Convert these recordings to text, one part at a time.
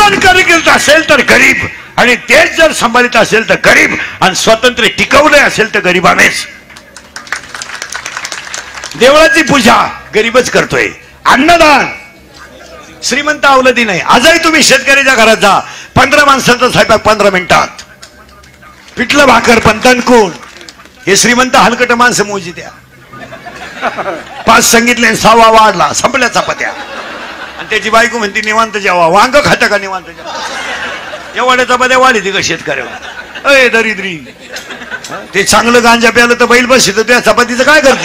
शासन करीत असेल तर गरीब, आणि देश जर सांभाळित असेल तर गरीब, आणि स्वातंत्र्य टिकवले असेल तर गरीबानेच. देवळाची पूजा गरीबच करतोय. अन्नदान श्रीमंत अवलदी नाही. आजही तुम्ही शेतकऱ्याच्या घरात जा, 15 माणसांचा स्वयंपाक 15 मिनिटात, पिठलं भाकर पण तणकून. हे श्रीमंत हलकट माणसं मोजी द्या. 5 सांगितले, 6वा वाढला, संपल्या चपात्या. आणि त्याची बायको म्हणते निवांत जेवा. वांग खातं का निवांत जेवा? एवढ्या चपात्या वाढी ती का शेतकऱ्यावर? अय दरिद्री, ते चांगलं गांजा प्यालं तर बैल बस त्या चपातीचं काय करते?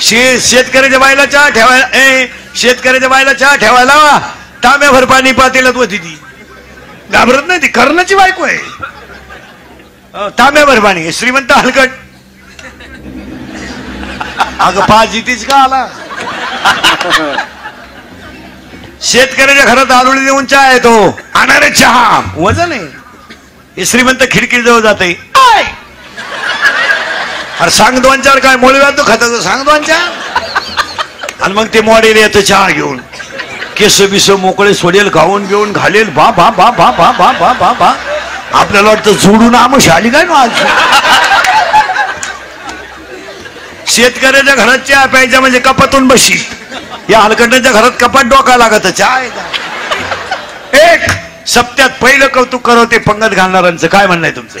शेतकऱ्याच्या बायला चहा ठेवायला, शेतकऱ्याच्या बायला चहा ठेवायला तांब्याभर पाणी पातेल्यात होती. ती घाबरत नाही, ती कर्णाची बायको आहे. तांब्याभर पाणी. श्रीमंत हलकट, अगं 5 इथेच का आला? शेतकऱ्याच्या घरात आलुळी देऊन चहा येतो, आणणारे चहा वजन आहे. हे श्रीमंत खिडकी जवळ जाते. अरे सांग 2-4 काय मोळीला तो खात, सांग 2-4. आणि मग ते मॉडेल येतं चहा घेऊन, केस बिस मोकळे सोडेल, गाऊन बिऊन घालेल. बा बा बा बा बा बा बा बा बा. आपल्याला वाटतं जोडून आमश आली काय ना आज. शेतकऱ्याच्या घरात चहा प्यायच्या म्हणजे कपातून बशी. या हलकटाच्या घरात कपाट डोका लागत. चहा एक सप्त्यात पहिलं कौतुक करवते पंगत घालणाऱ्यांचं. काय म्हणणं आहे तुमचं?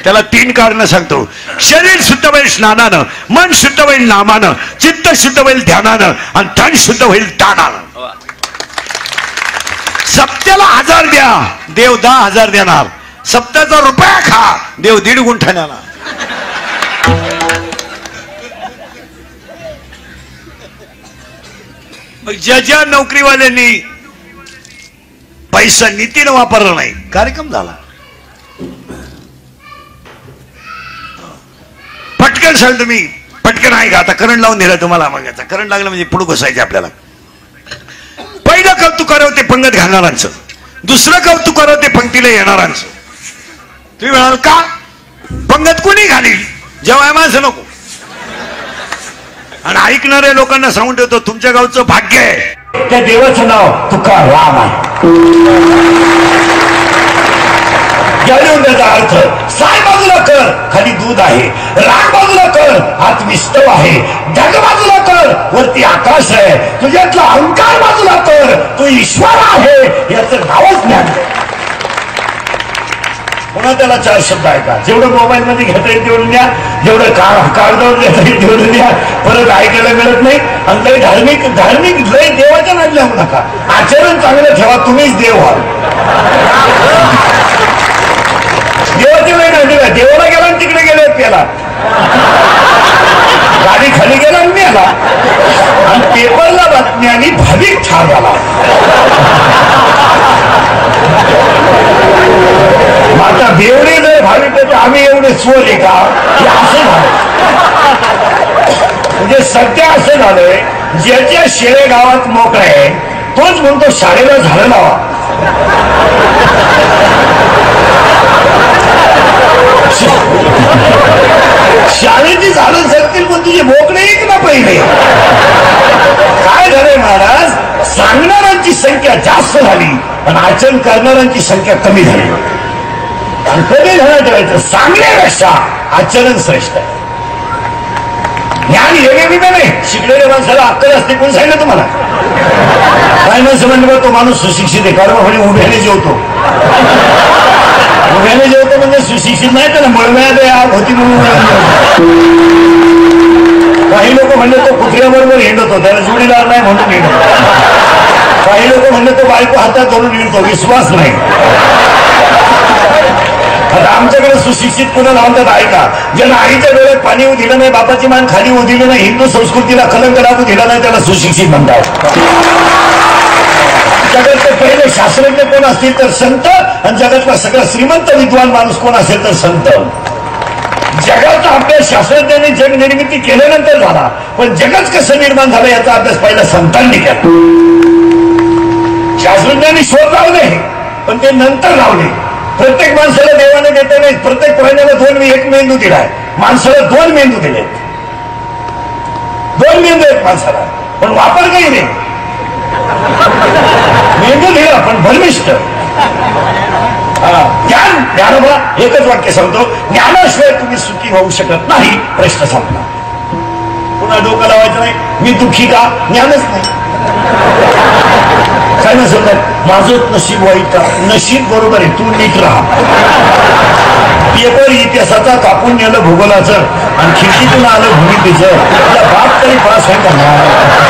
त्याला 3 कारणं सांगतो. शरीर शुद्ध होईल स्नानानं, मन शुद्ध होईल नामानं, चित्त शुद्ध होईल ध्यानानं, आणि धन शुद्ध होईल दानानं. सप्त्याला 1000 द्या, देव 10,000 देणार. सप्त्याचा रुपया खा, देव 1.5 गुंठाण्याला. ज्या नोकरीवाल्यांनी पैसा नीतीनं वापरला नाही, कार्यक्रम झाला. पटकन सांगतो मी, पटकन आहे का? आता करंट लावून दिला तुम्हाला. मग याचा करंट लागला म्हणजे पुढे घुसायचे आपल्याला. पहिलं कौतुक करावं ते पंगत घालणाऱ्यांचं, दुसरं कौतुक करावं ते पंक्तीला येणाऱ्यांचं. तुम्ही म्हणाल का पंगत कोणी घालील? जेव्हा माणसं नको. आणि ऐकणाऱ्या लोकांना सांगून ठेवतो, तुमच्या गावचं भाग्य आहे त्या देवाचं नाव तुकाराम आहे. त्याचा अर्थ साय बाजूला कर, खाली दूध आहे. राग बाजूला कर, आत विस्तव आहे. जग बाजूला कर, वरती आकाश आहे. तुझ्यातला अहंकार बाजूला कर, तू ईश्वर आहे याचं नावच ज्ञान. पुन्हा त्याला 4 शब्द आहे का? जेवढं मोबाईल मध्ये घेता येईल तेवढं द्या, जेवढं कागदावर घेता येईल तेवढं द्या. परत ऐकायला मिळत नाही. आणि लय धार्मिक लय देवाच्या नादी लागू नका. आचरण चांगलं ठेवा, तुम्हीच देव व्हाल. देवाची वेळ नाही का? देवाला गेला आणि तिकडे गेले त्याला गाडी खाली गेला आणि मेला. आणि पेपरला बातमी आणि भाविक ठार झाला. आता बेवडे जर भाविक तर आम्ही एवढे चोर आहे का? हे असं झालं. म्हणजे सध्या असं झालंय, ज्याच्या शेळे गावात मोकळा आहे तोच म्हणतो शाळेला झाडं लावा. शाळेची झाडं जगतील पण तुझे मोकळे एक ना पहिले. काय झालंय महाराज, सांगणाऱ्यांची संख्या जास्त झाली पण आचरण करणाऱ्यांची संख्या कमी झाली. आणि कधी झालं ठेवायचं, सांगण्यापेक्षा आचरण श्रेष्ठ आहे. ज्ञान येणे नाही, शिकलेल्या माणसाला अक्कल असते. कोण सांगितलं तुम्हाला? काय माणसं म्हणजे तो माणूस सुशिक्षित आहे, कारण म्हणजे उभ्याने जेवतो. उभ्याने जेवतो म्हणजे सुशिक्षित नाही, त्याला मळव्यात होती म्हणून. काही लोक म्हणले तो कुत्र्याबरोबर हिंडतो, त्याला जोडीदार नाही म्हणून हिंडतो. काही लोक म्हणले तो बायको हातात धरून हिंडतो, विश्वास नाही. आता आमच्याकडे सुशिक्षित कुणाला म्हणतात ऐका, ज्यांना आईच्या डोळ्यात पाणी होऊ दिलं नाही, बापाची मान खाली होऊ दिलं नाही, हिंदू संस्कृतीला कलंक लागू दिला नाही, त्याला सुशिक्षित म्हणतात. जगातले पहिले शास्त्रज्ञ कोण असतील तर संत, आणि जगातला सगळा श्रीमंत विद्वान माणूस कोण असेल तर संत. जगाचा अभ्यास शास्त्रज्ञांनी जग निर्मिती केल्यानंतर झाला, पण जगच कसं निर्माण झालं याचा अभ्यास पहिला संतांनी केला. शास्त्रज्ञांनी शोध लावले पण ते नंतर लावले. प्रत्येक माणसाला देवाने देता नाही, प्रत्येक प्राण्याला एक मेंदू दिलाय, माणसाला 2 मेंदू दिलेत. 2 मेंदू आहेत माणसाला. पण वापर काही नाही. मेंदू दिला पण भरमिष्ट. ज्ञान ज्ञानोबा एकच वाक्य सांगतो, ज्ञानाशिवाय तुम्ही सुखी होऊ शकत नाही. प्रश्न संपला. पुन्हा डोकं लावायचं नाही मी दुःखी का, ज्ञानच नाही. काय ना सांगतात माझं नशीब वाईट का, नशीब बरोबर आहे, तू नीट राहा. पेपर इतिहासाचा कापून नेलं भूगोलाचं आणि खिडकीतून आलं भूमितीचं, आपला बाप तरी पास आहे का.